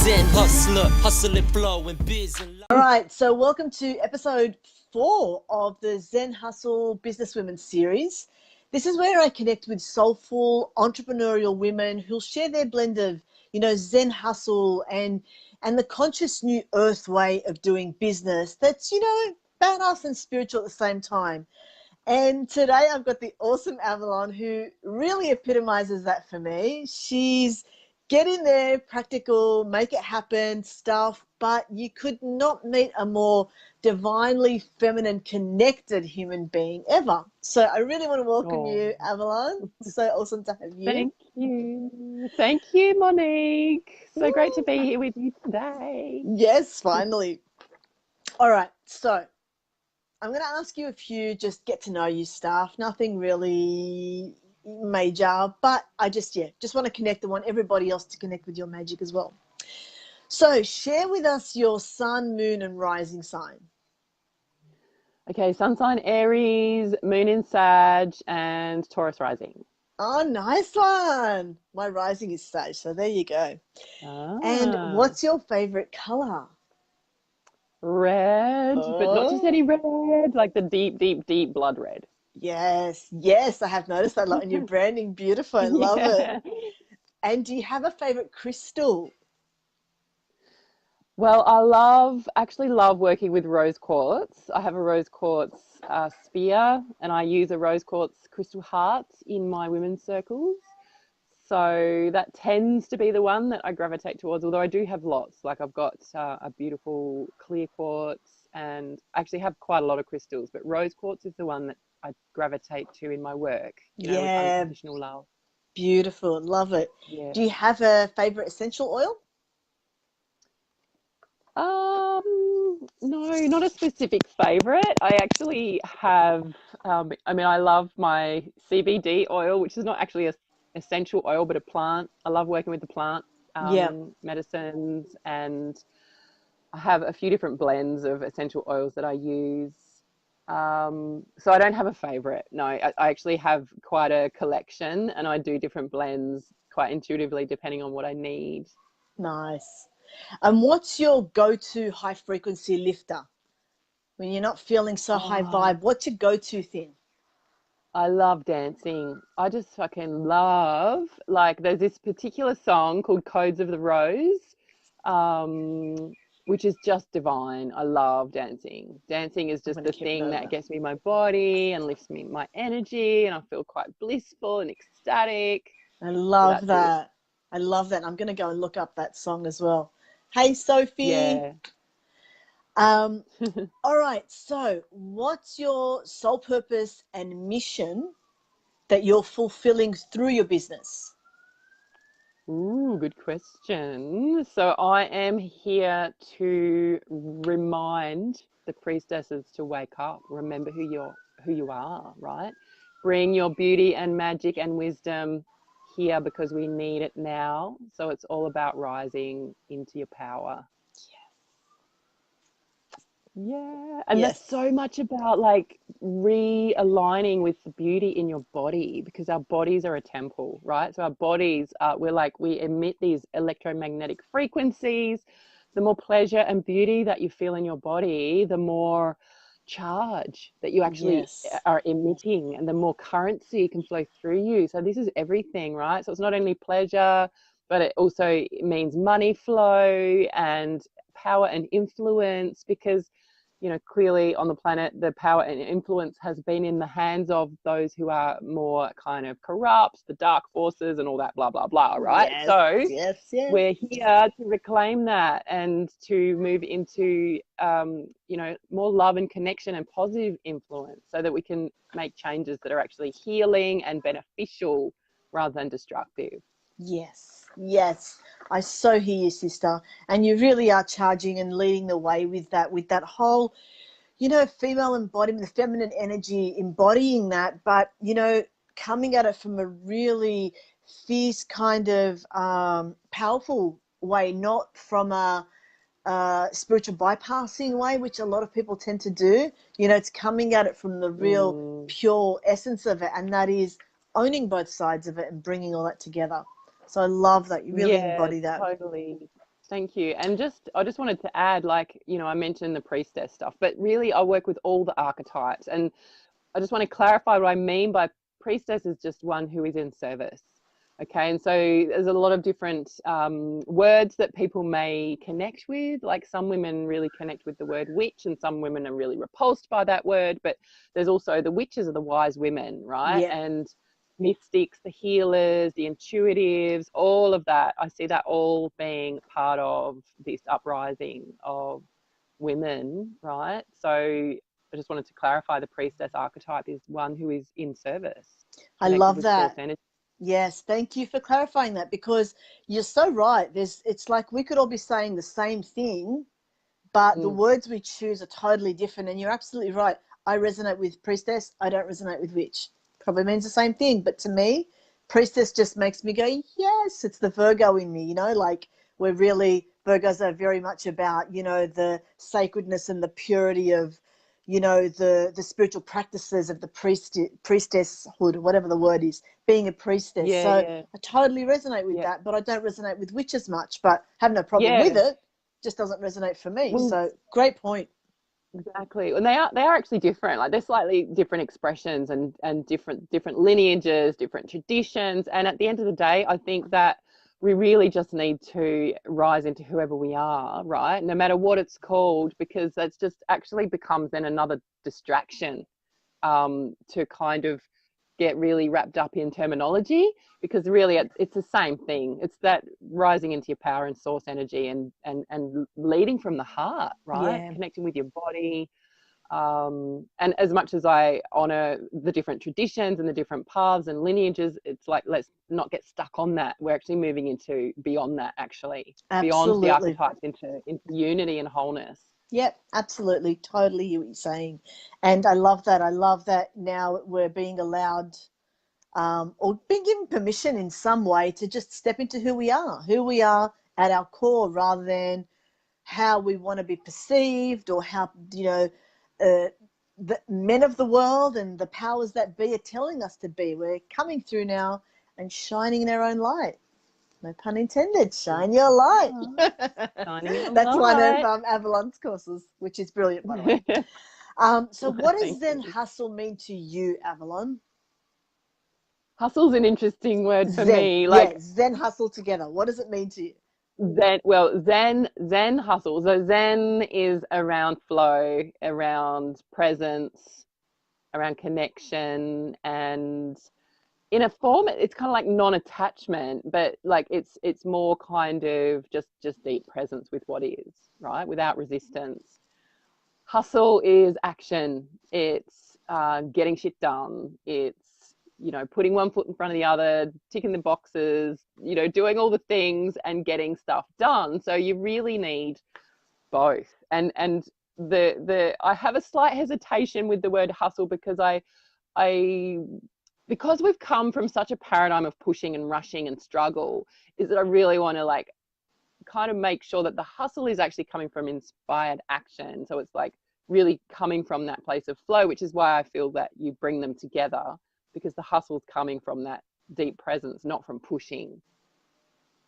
Zen hustler, hustle and flow and biz and love. All right, so welcome to episode 4 of the Zen Hustle Businesswomen series. This is where I connect with soulful, entrepreneurial women who'll share their blend of, Zen hustle and the conscious new earth way of doing business that's, badass and spiritual at the same time. And today I've got the awesome Avalon who really epitomizes that for me. She's get in there, practical, make it happen stuff, but you could not meet a more divinely feminine, connected human being ever. So I really want to welcome you, Avalon. So awesome to have you. Thank you. Thank you, Monique. So great to be here with you today. Yes, finally. All right, so I'm going to ask you a few just get to know you stuff. Nothing really major, but I just want to connect. I want everybody else to connect with your magic as well. So share with us your sun, moon, and rising sign. Okay, sun sign Aries, moon in Sag, and Taurus rising. Oh, nice one. My rising is Sag, so there you go. Ah. And what's your favorite color? Red, but not just any red, like the deep, deep, deep blood red. Yes, I have noticed that a lot in your branding. Beautiful. I love it. And do you have a favorite crystal? Well, I actually love working with rose quartz. I have a rose quartz sphere, and I use a rose quartz crystal heart in my women's circles. So that tends to be the one that I gravitate towards, although I do have lots. Like I've got a beautiful clear quartz, and I actually have quite a lot of crystals, but rose quartz is the one that I gravitate to in my work, with unconditional love. Beautiful. Love it. Yeah. Do you have a favorite essential oil? No, not a specific favorite. I actually have, I love my CBD oil, which is not actually a essential oil, but a plant. I love working with the plant medicines, and I have a few different blends of essential oils that I use. So I don't have a favorite. No, I actually have quite a collection, and I do different blends quite intuitively depending on what I need. Nice. And what's your go-to high frequency lifter? When you're not feeling so high vibe, what's your go-to thing? I love dancing. I just fucking love, like, there's this particular song called Codes of the Rose, which is just divine. I love dancing. Dancing is just the thing that gets me my body and lifts me my energy, and I feel quite blissful and ecstatic. I love that. I love that. I'm going to go and look up that song as well. Hey, Sophie. Yeah. All right. So what's your soul purpose and mission that you're fulfilling through your business? Ooh, good question. So I am here to remind the priestesses to wake up, remember who you are, right? Bring your beauty and magic and wisdom here because we need it now. So it's all about rising into your power. Yeah. And that's so much about like realigning with the beauty in your body, because our bodies are a temple, right? So our bodies are, we emit these electromagnetic frequencies. The more pleasure and beauty that you feel in your body, the more charge that you actually are emitting, and the more currency can flow through you. So this is everything, right? So it's not only pleasure, but it also means money flow and power and influence, because clearly on the planet, the power and influence has been in the hands of those who are more kind of corrupt, the dark forces and all that, blah, blah, blah, right? We're here to reclaim that and to move into, more love and connection and positive influence, so that we can make changes that are actually healing and beneficial rather than destructive. Yes. I so hear you, sister. And you really are charging and leading the way with that whole, female embodiment, the feminine energy, embodying that, but, coming at it from a really fierce kind of powerful way, not from a spiritual bypassing way, which a lot of people tend to do. It's coming at it from the real pure essence of it, and that is owning both sides of it and bringing all that together. So I love that you really embody that. Totally. Thank you. And I just wanted to add, like, you know, I mentioned the priestess stuff, but really I work with all the archetypes. And I just want to clarify what I mean by priestess is just one who is in service. Okay. And so there's a lot of different words that people may connect with. Like some women really connect with the word witch, and some women are really repulsed by that word. But there's also the witches are the wise women, right? Yeah. And mystics, the healers, the intuitives, all of that. I see that all being part of this uprising of women, right? So I just wanted to clarify the priestess archetype is one who is in service, I connected love with source that. energy. Yes, thank you for clarifying that, because you're so right. It's like we could all be saying the same thing, but the Mm, words we choose are totally different. And you're absolutely right. I resonate with priestess. I don't resonate with witch. Probably means the same thing, but to me, priestess just makes me go, yes, it's the Virgo in me, like we're really, Virgos are very much about, the sacredness and the purity of, the spiritual practices of the priestesshood, whatever the word is, being a priestess. yeah, So yeah, I totally resonate with yeah, that, but I don't resonate with witch as much, but have no problem with yeah. it. Just doesn't resonate for me. Well, So great point. exactly. And they are actually different. Like they're slightly different expressions and different lineages, different traditions. And at the end of the day, I think that we really just need to rise into whoever we are, right? No matter what it's called, because that's just actually becomes then another distraction to kind of get really wrapped up in terminology, because really it's the same thing. It's that rising into your power and source energy and leading from the heart, right? Yeah, Connecting with your body. And as much as I honor the different traditions and the different paths and lineages, it's like, let's not get stuck on that. We're actually moving into beyond that, actually, beyond the absolutely. archetypes into unity and wholeness. Yep, absolutely. Totally hear what you're saying. And I love that. I love that now we're being allowed, or being given permission in some way to just step into who we are at our core, rather than how we want to be perceived, or how, the men of the world and the powers that be are telling us to be. We're coming through now and shining in our own light. No pun intended. Shine your light. Shining your That's one of light. Avalon's courses, which is brilliant, by the way. So what does Thank Zen you. hustle mean to you, Avalon? Hustle's an interesting word for Zen, me. yeah, Like Zen hustle together. What does it mean to you? Zen hustle. So Zen is around flow, around presence, around connection, and in a form, it's kind of like non-attachment, but like it's more kind of just deep presence with what is, right? Without resistance. Hustle is action. It's getting shit done. It's, you know, putting one foot in front of the other, ticking the boxes, you know, doing all the things and getting stuff done. So you really need both. And the I have a slight hesitation with the word hustle, because I because we've come from such a paradigm of pushing and rushing and struggle, is that I really want to like kind of make sure that the hustle is actually coming from inspired action. So it's like really coming from that place of flow, which is why I feel that you bring them together, because the hustle is coming from that deep presence, not from pushing.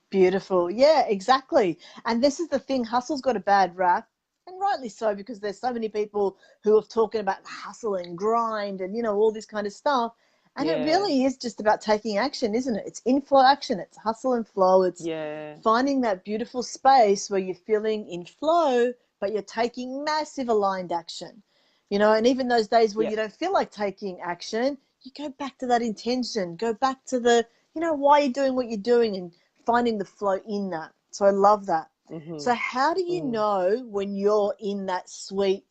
Beautiful. Yeah, exactly. And this is the thing, hustle's got a bad rap, and rightly so, because there's so many people who are talking about hustle and grind and, all this kind of stuff. And it Yeah, really is just about taking action, isn't it? It's inflow action, it's hustle and flow. It's yeah, finding that beautiful space where you're feeling in flow, but you're taking massive aligned action. And even those days when yeah. you don't feel like taking action, you go back to that intention, go back to the, why you're doing what you're doing, and finding the flow in that. So I love that. Mm-hmm. So how do you Mm. know when you're in that sweet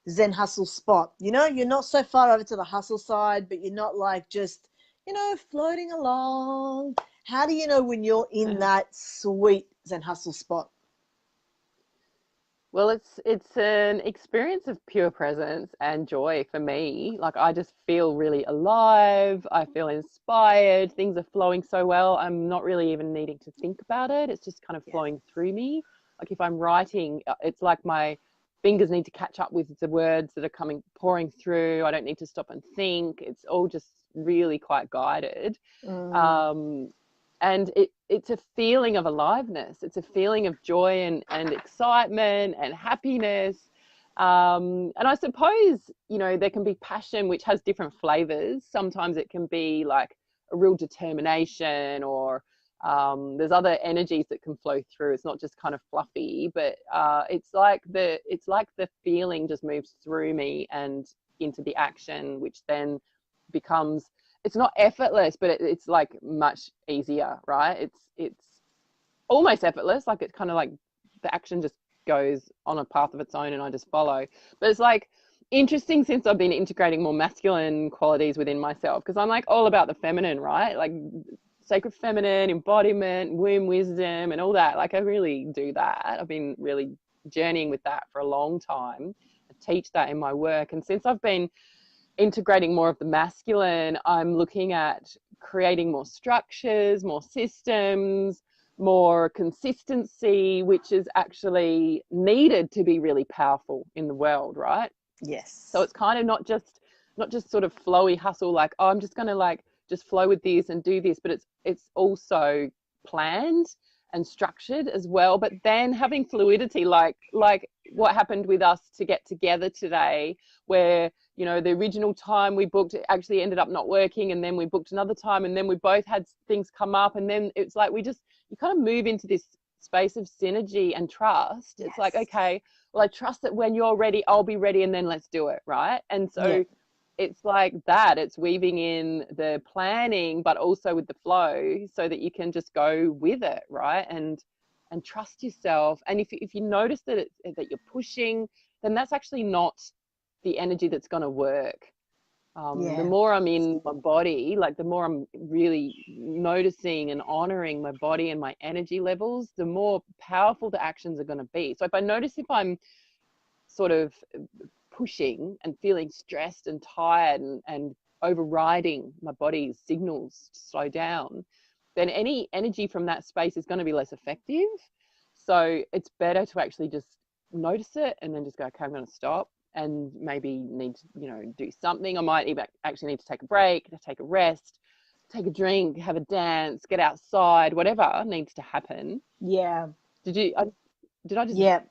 Zen hustle spot? You're not so far over to the hustle side, but you're not like just, floating along. How do you know when you're in that sweet Zen hustle spot? Well, it's an experience of pure presence and joy for me. Like I just feel really alive. I feel inspired. Things are flowing so well. I'm not really even needing to think about it. It's just kind of Yeah. flowing through me. Like if I'm writing, it's like my fingers need to catch up with the words that are coming pouring through. I don't need to stop and think. It's all just really quite guided. Mm, Um, And it's a feeling of aliveness. It's a feeling of joy and excitement and happiness. And I suppose, you know, there can be passion, which has different flavors. Sometimes it can be like a real determination, or there's other energies that can flow through. It's not just kind of fluffy, but it's like the feeling just moves through me and into the action, which then becomes, it's not effortless, but it's like much easier, right? It's almost effortless. Like it's kind of like the action just goes on a path of its own and I just follow. But it's like interesting since I've been integrating more masculine qualities within myself, because I'm like all about the feminine, right? Like sacred feminine, embodiment, womb wisdom and all that. Like I really do that. I've been really journeying with that for a long time. I teach that in my work. And since I've been integrating more of the masculine, I'm looking at creating more structures, more systems, more consistency, which is actually needed to be really powerful in the world, right? Yes. So it's kind of not just sort of flowy hustle, like, oh, I'm just going to like just flow with this and do this, but it's also planned and structured as well. But then having fluidity, like what happened with us to get together today, where, you know, the original time we booked actually ended up not working, and then we booked another time, and then we both had things come up, and then it's like you kind of move into this space of synergy and trust. Yes. It's like, okay, well, I trust that when you're ready, I'll be ready, and then let's do it, right? And so it's like that. It's weaving in the planning, but also with the flow, so that you can just go with it, right? And trust yourself. And if you notice that that you're pushing, then that's actually not the energy that's going to work. The more I'm in my body, like the more I'm really noticing and honoring my body and my energy levels, the more powerful the actions are going to be. So if I'm sort of pushing and feeling stressed and tired and overriding my body's signals to slow down, then any energy from that space is going to be less effective. So it's better to actually just notice it and then just go, okay, I'm going to stop and maybe need to, you know, do something. I might even actually need to take a break, to take a rest, take a drink, have a dance, get outside, whatever needs to happen. Yeah. Did I just like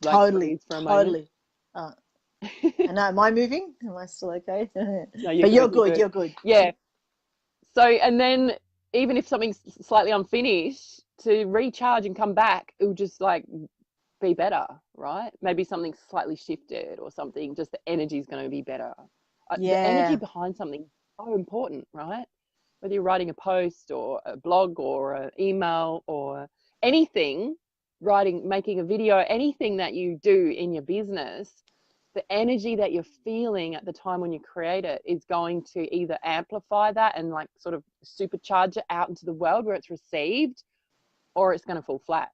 totally, for a totally. And am I moving? Am I still okay? No, But you're good. You're good. Yeah. So, and then even if something's slightly unfinished, to recharge and come back, it will just like be better, right? Maybe something slightly shifted or something, just the energy is going to be better. The energy behind something is so important, right? Whether you're writing a post or a blog or an email or anything, making a video, anything that you do in your business, the energy that you're feeling at the time when you create it is going to either amplify that and like sort of supercharge it out into the world where it's received, or it's going to fall flat.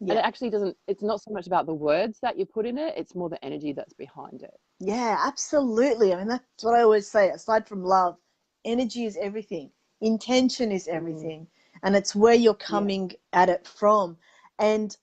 And it actually doesn't, it's not so much about the words that you put in it, it's more the energy that's behind it. Yeah, absolutely. I mean, that's what I always say. Aside from love, energy is everything. Intention is everything. And it's where you're coming at it from. And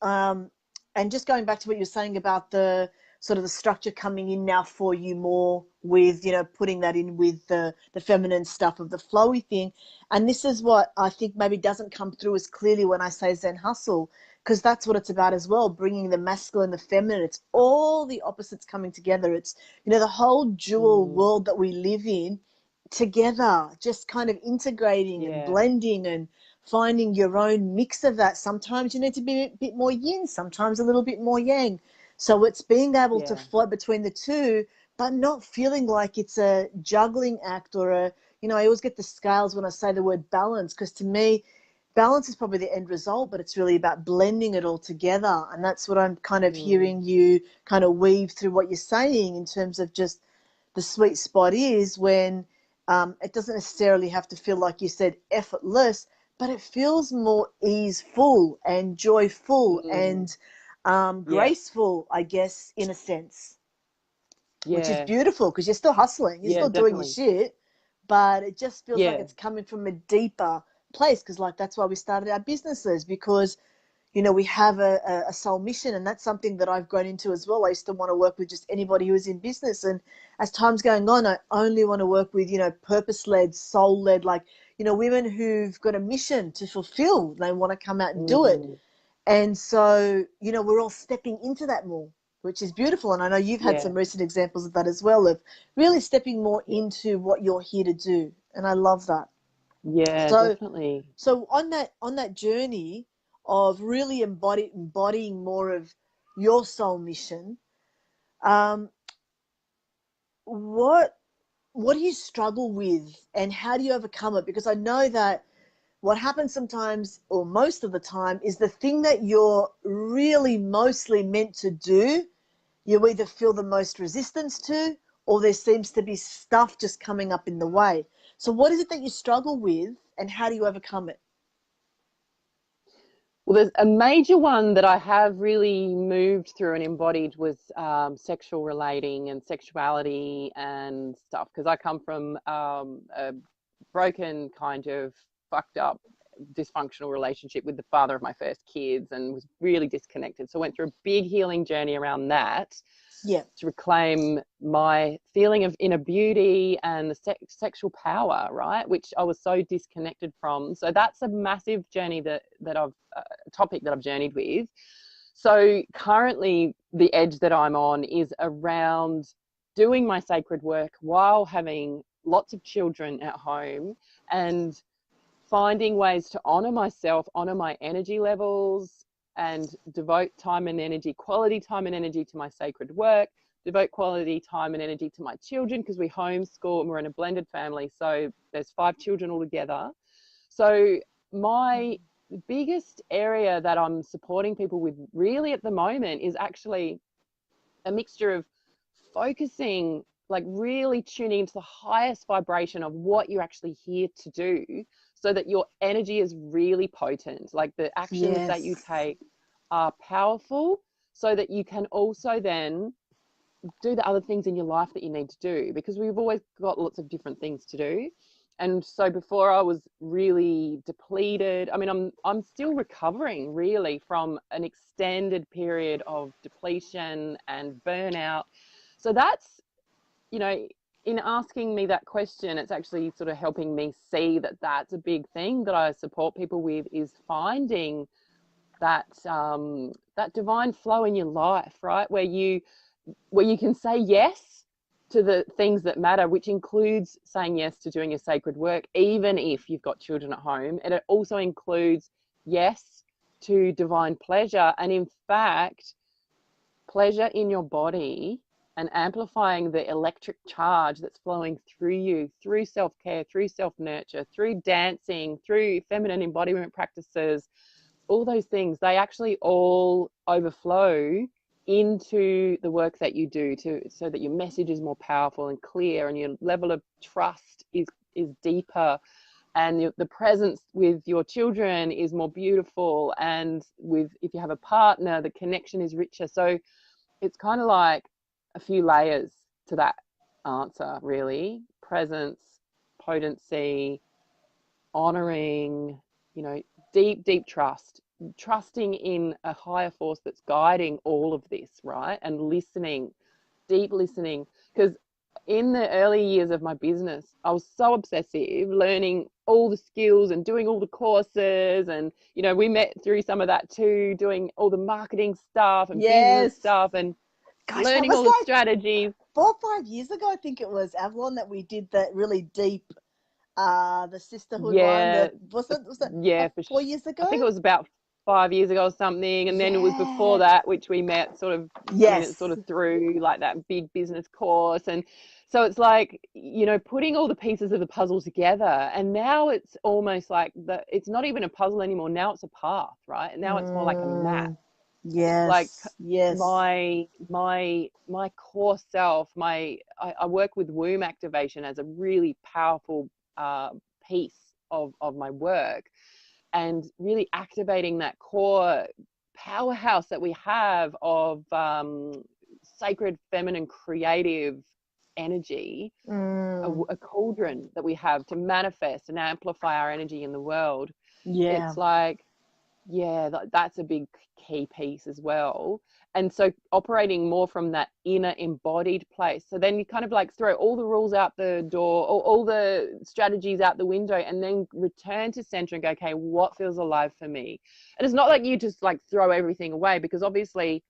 just going back to what you were saying about the sort of the structure coming in now for you more with, you know, putting that in with the feminine stuff of the flowy thing. And this is what I think maybe doesn't come through as clearly when I say Zen Hustle, because that's what it's about as well, bringing the masculine, the feminine. It's all the opposites coming together. It's, you know, the whole dual world that we live in together, just kind of integrating and blending and finding your own mix of that. Sometimes you need to be a bit more yin, sometimes a little bit more yang. So it's being able to float between the two, but not feeling like it's a juggling act or a, you know, I always get the scales when I say the word balance, because to me, balance is probably the end result, but it's really about blending it all together. And that's what I'm kind of hearing you kind of weave through what you're saying in terms of just the sweet spot is when it doesn't necessarily have to feel, like you said, effortless, but it feels more easeful and joyful and graceful, I guess, in a sense, which is beautiful because you're still hustling, you're still doing your shit, but it just feels like it's coming from a deeper place, because like that's why we started our businesses, because, you know, we have a soul mission, and that's something that I've grown into as well. I used to want to work with just anybody who is in business, and as time's going on, I only want to work with, you know, purpose-led, soul-led, like, women who've got a mission to fulfill. They want to come out and do it. Mm, And so, we're all stepping into that more, which is beautiful. And I know you've had yeah, some recent examples of that as well, of really stepping more yeah, into what you're here to do. And I love that. yeah, So, definitely. so on that journey of really embodying more of your soul mission, um, what what do you struggle with, and how do you overcome it? Because I know that what happens sometimes, or most of the time, is the thing that you're really mostly meant to do, you either feel the most resistance to, or there seems to be stuff just coming up in the way. So what is it that you struggle with, and how do you overcome it? Well, there's a major one that I have really moved through and embodied was sexual relating and sexuality and stuff. Because I come from a broken, kind of fucked up, dysfunctional relationship with the father of my first kids and was really disconnected. So I went through a big healing journey around that Yeah. to reclaim my feeling of inner beauty and the sexual power, right? Which I was so disconnected from. So that's a massive journey that I've topic that I've journeyed with. So currently, the edge that I'm on is around doing my sacred work while having lots of children at home and finding ways to honor myself, honor my energy levels, and devote time and energy, quality time and energy to my sacred work, devote quality time and energy to my children because we homeschool and we're in a blended family. So there's 5 children altogether. So my biggest area that I'm supporting people with really at the moment is actually a mixture of focusing, like really tuning into the highest vibration of what you're actually here to do so that your energy is really potent, like the actions that you Yes. take are powerful so that you can also then do the other things in your life that you need to do, because we've always got lots of different things to do. And so before I was really depleted. I mean, I'm still recovering really from an extended period of depletion and burnout. So that's, you know, in asking me that question, it's actually sort of helping me see that that's a big thing that I support people with, is finding that that divine flow in your life, right? Where you can say yes to the things that matter, which includes saying yes to doing your sacred work, even if you've got children at home. And it also includes yes to divine pleasure. And in fact, pleasure in your body and amplifying the electric charge that's flowing through you, through self-care, through self-nurture, through dancing, through feminine embodiment practices, all those things, they actually all overflow into the work that you do so that your message is more powerful and clear and your level of trust is deeper, and the presence with your children is more beautiful, and with if you have a partner, the connection is richer. So it's kind of like a few layers to that answer, really. Presence, potency, honoring, you know, deep trust, trusting in a higher force that's guiding all of this, right? And listening, deep listening. Because in the early years of my business, I was so obsessive, learning all the skills and doing all the courses. And, you know, we met through some of that too, doing all the marketing stuff and business Yes. stuff and Gosh, that learning was all the like strategies. 4 or 5 years ago, I think it was, Avalon, that we did that really deep, the sisterhood one. Yeah, That was that yeah, 4 years I ago? think it was about 5 years ago or something, and then it was before Yes. that, which we met sort of. I mean, it's sort Yes. of through like that big business course, and so it's like, you know, putting all the pieces of the puzzle together, and now it's almost like it's not even a puzzle anymore. Now it's a path, right? And now it's more like a map. Mm, Like yes. Yes. my core self, I work with womb activation as a really powerful uh, piece of my work, and really activating that core powerhouse that we have of sacred feminine creative energy, Mm, a cauldron that we have to manifest and amplify our energy in the world. yeah. It's like, yeah, that's a big key piece as well. And so operating more from that inner embodied place. So then you kind of like throw all the rules out the door, or all the strategies out the window, and then return to center and go, okay, what feels alive for me? And it's not like you just like throw everything away, because obviously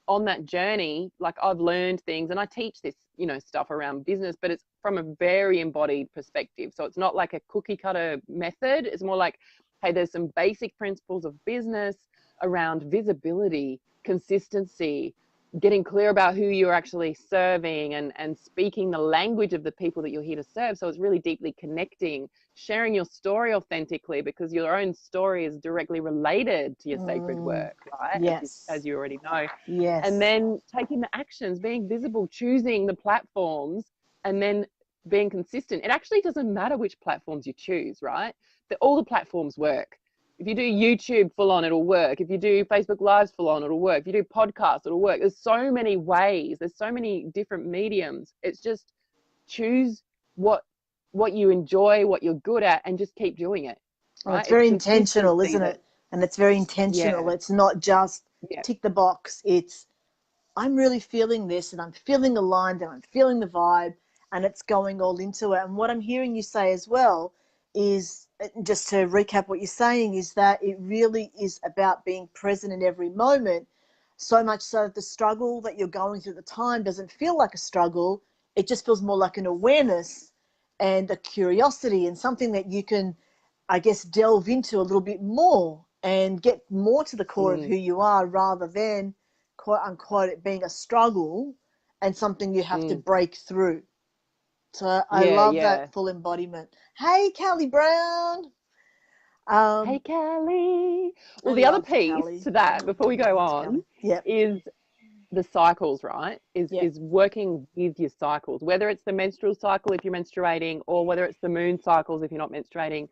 on that journey, like I've learned things, and I teach this, you know, stuff around business, but it's from a very embodied perspective. So it's not like a cookie cutter method. It's more like, hey, there's some basic principles of business around visibility, consistency, getting clear about who you're actually serving, and speaking the language of the people that you're here to serve. So it's really deeply connecting, sharing your story authentically, because your own story is directly related to your sacred work, right? As Yes. you already know. And Yes. then taking the actions, being visible, choosing the platforms, and then being consistent. It actually doesn't matter which platforms you choose, right? All the platforms work. If you do YouTube full on, it'll work. If you do Facebook Lives full on, it'll work. If you do podcasts, it'll work. There's so many ways. There's so many different mediums. It's just choose what you enjoy, what you're good at, and just keep doing it, Oh, right? it's It's very intentional, consistency isn't that, it? And it's very intentional. yeah, It's not just yeah, tick the box. It's I'm really feeling this, and I'm feeling aligned, and I'm feeling the vibe, and it's going all into it. And what I'm hearing you say as well is, just to recap what you're saying, is that it really is about being present in every moment, so much so that the struggle that you're going through at the time doesn't feel like a struggle. It just feels more like an awareness and a curiosity, and something that you can, I guess, delve into a little bit more and get more to the core of who you are, rather than, quote unquote, it being a struggle and something you have to break through. So I yeah, love yeah. that full embodiment. Hey, Callie Brown. Hey, Um, Callie. I Well, the other love piece Callie. to that, before we go Thanks, on, Callie. Yep. is the cycles, right? Yep. Is working with your cycles, whether it's the menstrual cycle if you're menstruating, or whether it's the moon cycles if you're not menstruating.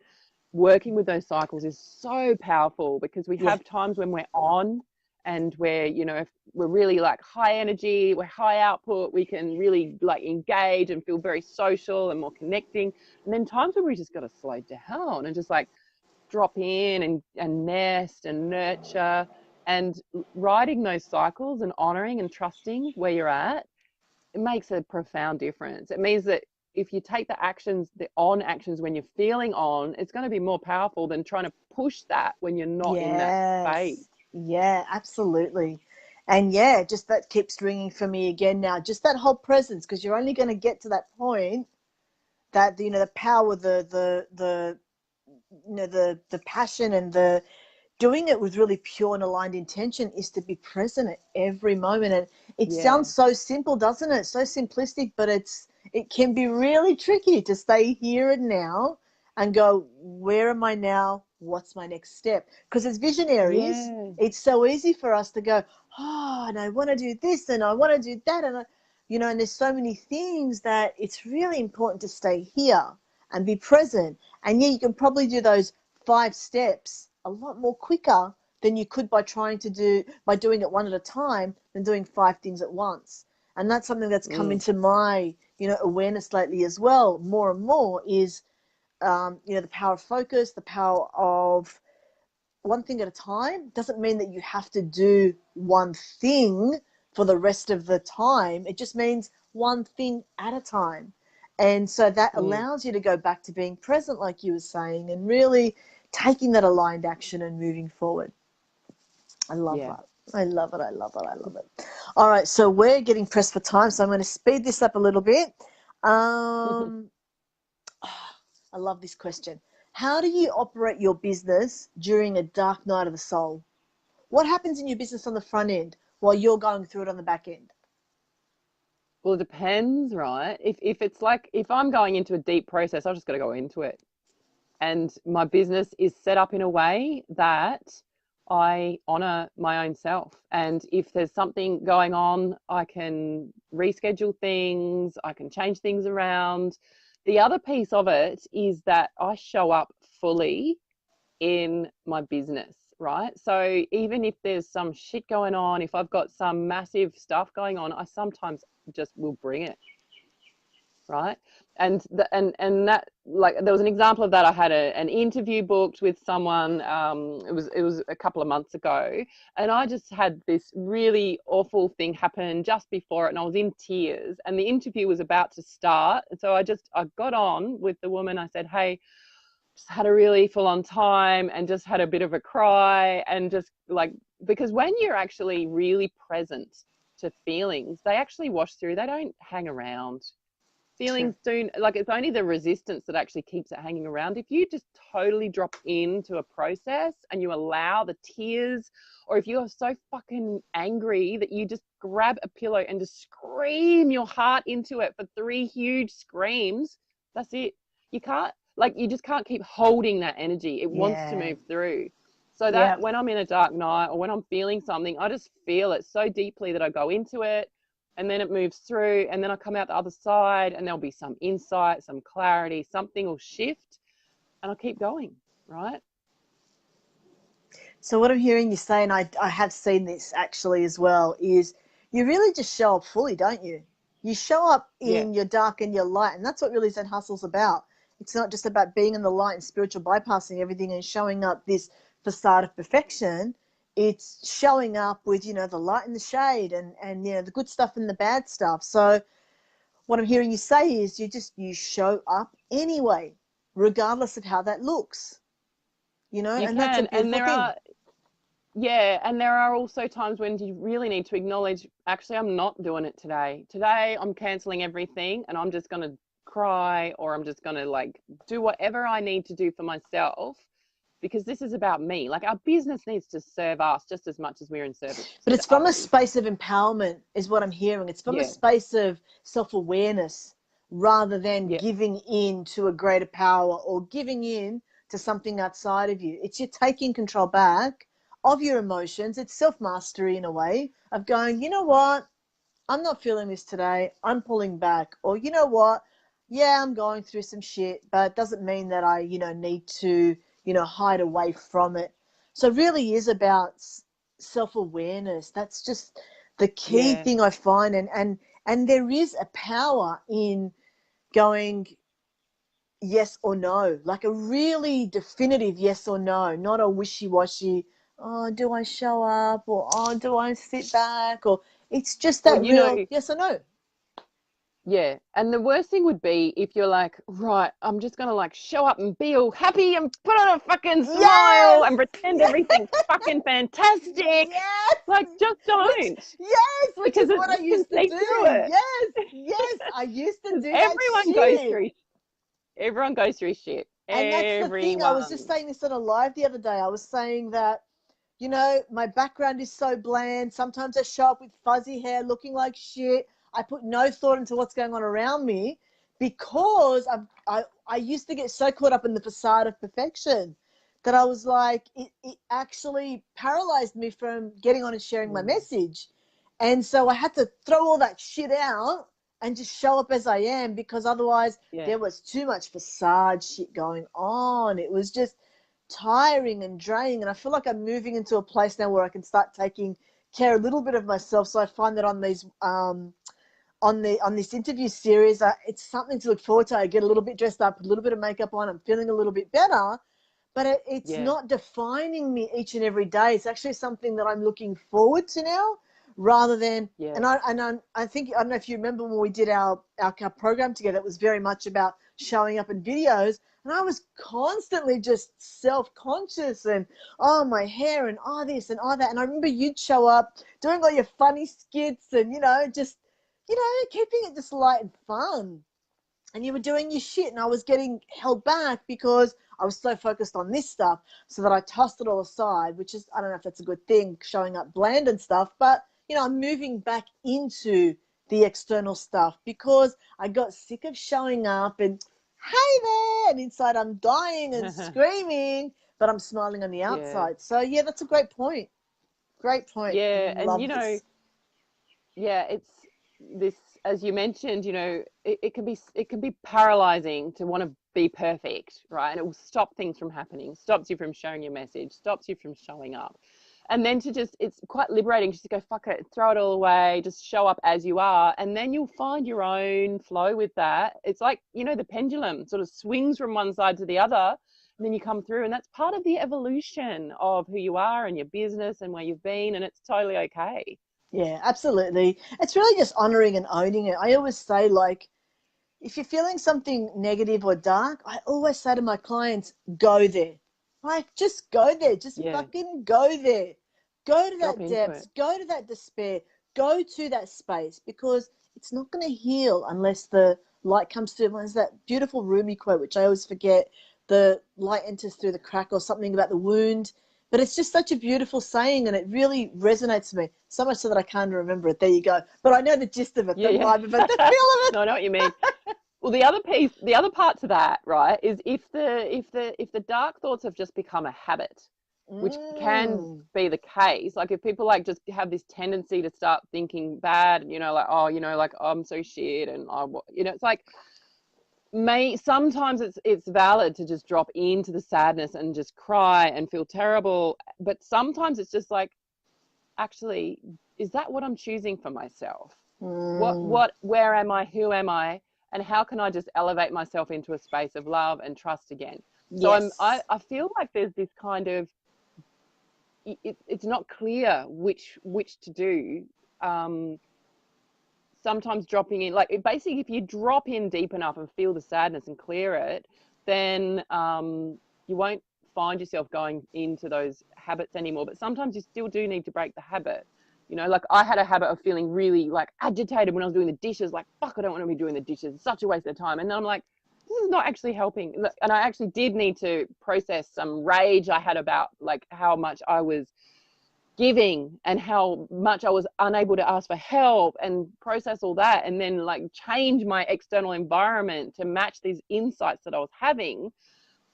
Working with those cycles is so powerful, because we Yeah. have times when we're on, and we're, you know, if we're really like high energy, we're high output, we can really like engage and feel very social and more connecting. And then times when we just got to slow down and just like drop in and nest and nurture. And riding those cycles and honoring and trusting where you're at, it makes a profound difference. It means that if you take the actions, the on actions when you're feeling on, it's going to be more powerful than trying to push that when you're not in that phase. Yes. Yeah, absolutely. And yeah, just that keeps ringing for me again now. Just that whole presence, because you're only going to get to that point that, you know, the power, the you know, the passion, and the doing it with really pure and aligned intention is to be present at every moment. And it Yeah. sounds so simple, doesn't it? So simplistic, but it can be really tricky to stay here and now and go, where am I now? What's my next step? Because as visionaries, Yeah. it's so easy for us to go, oh, and I want to do this, and I want to do that, and you know, and there's so many things that it's really important to stay here and be present. And yeah, you can probably do those 5 steps a lot more quicker than you could by doing it one at a time, than doing 5 things at once. And that's something that's come into my, you know, awareness lately as well, more and more, is you know, the power of focus, the power of one thing at a time. Doesn't mean that you have to do one thing for the rest of the time. It just means one thing at a time. And so that allows you to go back to being present, like you were saying, and really taking that aligned action and moving forward. I love Yeah. that. I love it. I love it. I love it. All right. So we're getting pressed for time. So I'm going to speed this up a little bit. Um, I love this question. How do you operate your business during a dark night of the soul? What happens in your business on the front end while you're going through it on the back end? Well, it depends, right? If it's like, if I'm going into a deep process, I just got to go into it. And my business is set up in a way that I honor my own self. And if there's something going on, I can reschedule things, I can change things around. The other piece of it is that I show up fully in my business, right? So even if there's some shit going on, if I've got some massive stuff going on, I sometimes just will bring it. right? And that, like, there was an example of that. I had an interview booked with someone. It was a couple of months ago, and I just had this really awful thing happen just before it, and I was in tears. And the interview was about to start, and so I got on with the woman. I said, "Hey, just had a really full on time and just had a bit of a cry," and just like, because when you're actually really present to feelings, they actually wash through. They don't hang around. True. Feelings do, like, it's only the resistance that actually keeps it hanging around. If you just totally drop into a process and you allow the tears, or if you are so fucking angry that you just grab a pillow and just scream your heart into it for 3 huge screams, that's it. You can't, like, you just can't keep holding that energy. It wants to Yeah. move through. So Yeah. that when I'm in a dark night or when I'm feeling something, I just feel it so deeply that I go into it, and then it moves through, and then I come out the other side, and there'll be some insight, some clarity, something will shift, and I'll keep going, right? So what I'm hearing you say, and I have seen this actually as well, is you really just show up fully, don't you? You show up Yeah, in your dark and your light, and that's what really Zen Hustle's about. It's not just about being in the light and spiritual bypassing everything and showing up this facade of perfection. It's showing up with, the light and the shade, and the good stuff and the bad stuff. So what I'm hearing you say is you show up anyway, regardless of how that looks, you and that's a can. And beautiful thing. there are also times when you really need to acknowledge, actually, I'm not doing it today. Today, I'm canceling everything, and I'm just going to cry, or I'm just going to, like, do whatever I need to do for myself, because this is about me. Like, our business needs to serve us just as much as we're in service But to it's from a others. space of empowerment, is what I'm hearing. It's from a Yeah, space of self awareness rather than yeah, giving in to a greater power or giving in to something outside of you. It's you taking control back of your emotions. It's self mastery in a way of going, you know what? I'm not feeling this today. I'm pulling back. Or, you know what? Yeah, I'm going through some shit, but it doesn't mean that I, need to, hide away from it. So it really is about self-awareness. That's just the key yeah. thing I find. And there is a power in going yes or no, like a really definitive yes or no, not a wishy-washy, oh, do I show up, or oh, do I sit back, or it's just Or, that real yes or no. yeah. And the worst thing would be if you're like, right, I'm just going to, like, show up and be all happy and put on a fucking smile Yes, and pretend yes, everything's fucking fantastic. yes, Like, just which don't, which because is what I you can used to see do. through it. Yes, yes, I used to Because do that shit. everyone goes through shit. And that's the thing. I was just Everyone. saying this on a live the other day. I was saying that, my background is so bland. Sometimes I show up with fuzzy hair looking like shit. I put no thought into what's going on around me because I used to get so caught up in the facade of perfection that I was like, it actually paralyzed me from getting on and sharing my Mm, message. And so I had to throw all that shit out and just show up as I am, because otherwise yeah, there was too much facade shit going on. It was just tiring and draining. And I feel like I'm moving into a place now where I can start taking care a little bit of myself. So I find that on these on this interview series, it's something to look forward to. I get a little bit dressed up, a little bit of makeup on, I'm feeling a little bit better, but it's yeah, not defining me each and every day. It's actually something that I'm looking forward to now, rather than. yeah, And I think, I don't know if you remember when we did our program together. It was very much about showing up in videos, and I was constantly just self-conscious and, oh, my hair and oh this and oh that. And I remember you'd show up doing all your funny skits and just keeping it just light and fun, and you were doing your shit, and I was getting held back because I was so focused on this stuff, so that I tossed it all aside, which is, I don't know if that's a good thing, showing up bland and stuff, but I'm moving back into the external stuff because I got sick of showing up and, hey there, and inside I'm dying and screaming, but I'm smiling on the yeah, outside. So yeah, that's a great point. Great point. yeah. And, Love this. yeah, it's this, as you mentioned, it can be paralyzing to want to be perfect, right? And it will stop things from happening, stops you from sharing your message, stops you from showing up. And then to just, it's quite liberating just to go, fuck it, throw it all away, just show up as you are. And then you'll find your own flow with that. It's like, you know, the pendulum sort of swings from one side to the other, and then you come through. And that's part of the evolution of who you are and your business and where you've been. And it's totally okay. Yeah, absolutely. It's really just honoring and owning it. I always say, like, if you're feeling something negative or dark, I always say to my clients, go there. Like, just go there. Just Yeah. fucking go there. Go to Drop that into depths. it. Go to that despair. Go to that space, because it's not going to heal unless the light comes through. There's that beautiful Rumi quote, which I always forget, the light enters through the crack, or something about the wound. But it's just such a beautiful saying, and it really resonates with me, so much so that I can't remember it. There you go. But I know the gist of it, Yeah, the yeah. vibe of it, the feel of it. No, I know what you mean. Well, the other part to that, right, is if the dark thoughts have just become a habit, which can be the case. Like if people like just have this tendency to start thinking bad, you know, like, oh, you know, like, oh, I'm so shit, and you know, it's like, sometimes it's valid to just drop into the sadness and just cry and feel terrible, but sometimes it's just like, actually, is that what I'm choosing for myself? Where am I? Who am I? And how can I just elevate myself into a space of love and trust again? So Yes. I feel like there's this kind of, it's not clear which to do. Sometimes dropping in, like, basically, if you drop in deep enough and feel the sadness and clear it, then you won't find yourself going into those habits anymore. But sometimes you still do need to break the habit. You know, like I had a habit of feeling really like agitated when I was doing the dishes, like, fuck, I don't want to be doing the dishes. It's such a waste of time. And then I'm like, this is not actually helping. And I actually did need to process some rage I had about like how much I was giving and how much I was unable to ask for help, and process all that, and then like change my external environment to match these insights that I was having.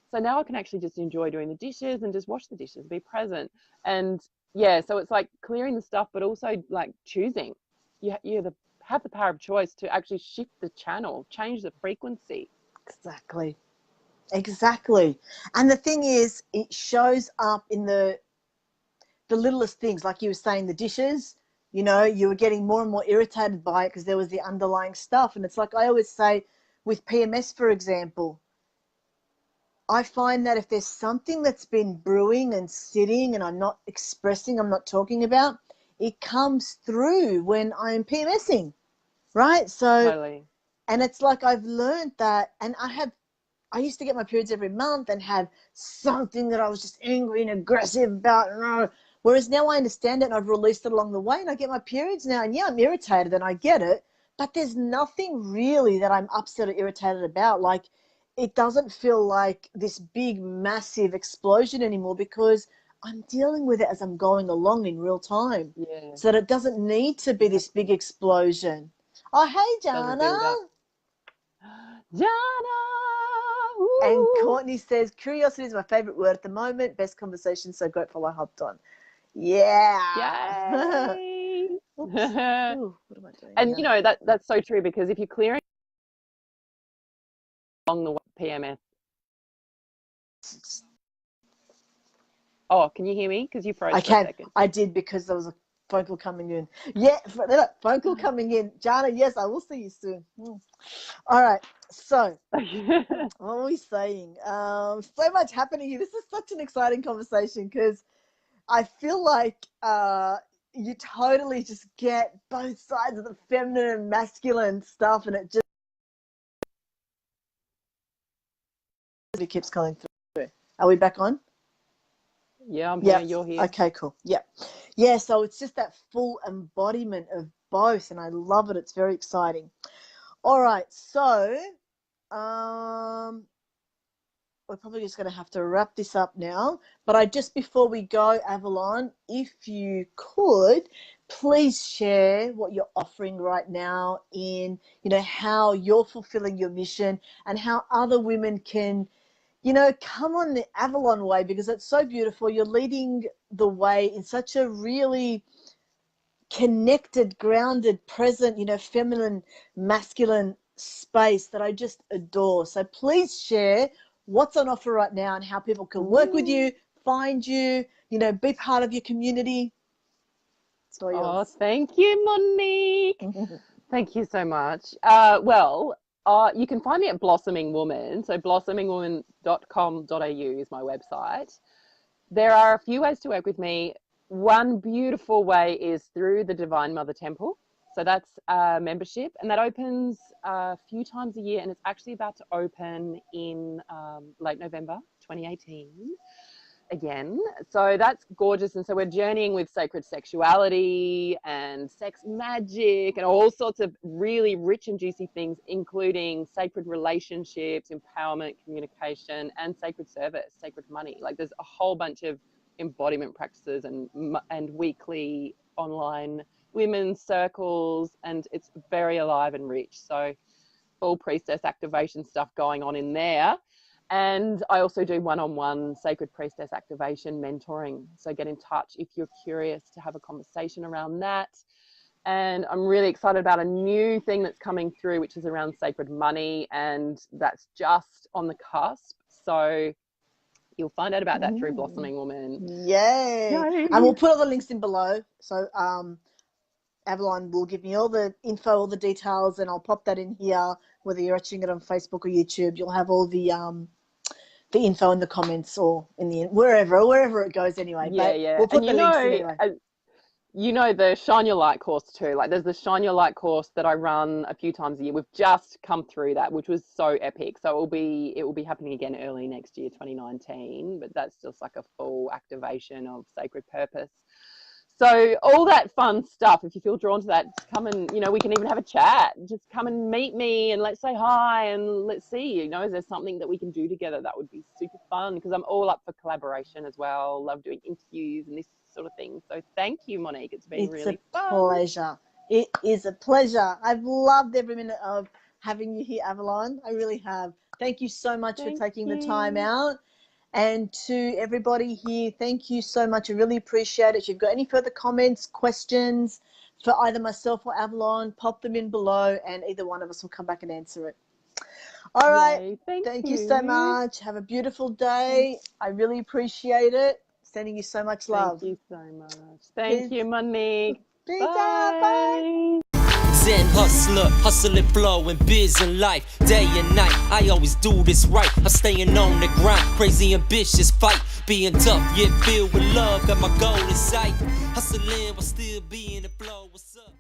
So now I can actually just enjoy doing the dishes and just wash the dishes, be present. And yeah, so it's like clearing the stuff, but also like choosing. You have the power of choice to actually shift the channel, change the frequency. Exactly. And the thing is, it shows up in the littlest things, like you were saying, the dishes. You know, you were getting more and more irritated by it because there was the underlying stuff. And it's like I always say with PMS, for example, I find that if there's something that's been brewing and sitting and I'm not expressing, I'm not talking about, it comes through when I'm PMSing, right? So, Totally. and it's like I've learned that, and I used to get my periods every month and have something that I was just angry and aggressive about. Whereas now I understand it and I've released it along the way, and I get my periods now, and yeah, I'm irritated and I get it, but there's nothing really that I'm upset or irritated about. Like, it doesn't feel like this big, massive explosion anymore, because I'm dealing with it as I'm going along in real time. Yeah. So that it doesn't need to be this big explosion. Oh, hey, Doesn't Jana. build up. Jana. And Woo. Courtney says, curiosity is my favorite word at the moment. Best conversation. So grateful I hopped on. Yeah. Yay. Oops. Ooh, what am I doing And here? you know, that's so true, because if you're clearing along the way, PMS. Oh, can you hear me? Because you froze I for a can. second. I did, because there was a phone call coming in. Yeah, phone call coming in. Jana, yes, I will see you soon. All right. So, what were we saying? So much happening here. This is such an exciting conversation, because I feel like you totally just get both sides of the feminine and masculine stuff, and it just keeps coming through. Are we back on? Yeah, I'm Yeah. here. You're here. Okay, cool. Yeah. Yeah, so it's just that full embodiment of both, and I love it. It's very exciting. All right, so we're probably just going to have to wrap this up now. But before we go, Avalon, if you could, please share what you're offering right now in, how you're fulfilling your mission, and how other women can, come on the Avalon way, because it's so beautiful. You're leading the way in such a really connected, grounded, present, feminine, masculine space that I just adore. So please share what's on offer right now and how people can work with you, find you, be part of your community. It's all Oh, yours. thank you, Monique. Thank you so much. You can find me at Blossoming Woman. So blossomingwoman.com.au is my website. There are a few ways to work with me. One beautiful way is through the Divine Mother Temple. So that's a membership, and that opens a few times a year, and it's actually about to open in late November 2018 again. So that's gorgeous. And so we're journeying with sacred sexuality and sex magic and all sorts of really rich and juicy things, including sacred relationships, empowerment, communication, and sacred service, sacred money. Like there's a whole bunch of embodiment practices and weekly online women's circles, and it's very alive and rich. So full priestess activation stuff going on in there. And I also do one-on-one sacred priestess activation mentoring. So get in touch if you're curious to have a conversation around that. And I'm really excited about a new thing that's coming through, which is around sacred money, and that's just on the cusp. So you'll find out about that through Blossoming Woman. Yay. And we'll put all the links in below. So Avalon will give me all the info, all the details, and I'll pop that in here. Whether you're watching it on Facebook or YouTube, you'll have all the info in the comments or in the wherever it goes anyway. Yeah. We'll put the links in anyway. The Shine Your Light course too. Like there's the Shine Your Light course that I run a few times a year. We've just come through that, which was so epic. So it will be happening again early next year, 2019. But that's just like a full activation of sacred purpose. So all that fun stuff, if you feel drawn to that, just come and, we can even have a chat. Just come and meet me and let's say hi and let's see, is there something that we can do together that would be super fun? Because I'm all up for collaboration as well. Love doing interviews and this sort of thing. So thank you, Monique. It's been really fun. Pleasure. It is a pleasure. I've loved every minute of having you here, Avalon. I really have. Thank you so much for taking the time out. And to everybody here, thank you so much. I really appreciate it. If you've got any further comments, questions for either myself or Avalon, pop them in below and either one of us will come back and answer it. All right. Thank you so much. Have a beautiful day. I really appreciate it. Sending you so much love. Thank you so much. Thank you, Monique. Bye. Zen hustler, hustling, flowing, biz in life, day and night. I always do this right. I'm staying on the grind, crazy ambitious fight, being tough yet filled with love. Got my goal in sight, hustling while still being the flow. What's up?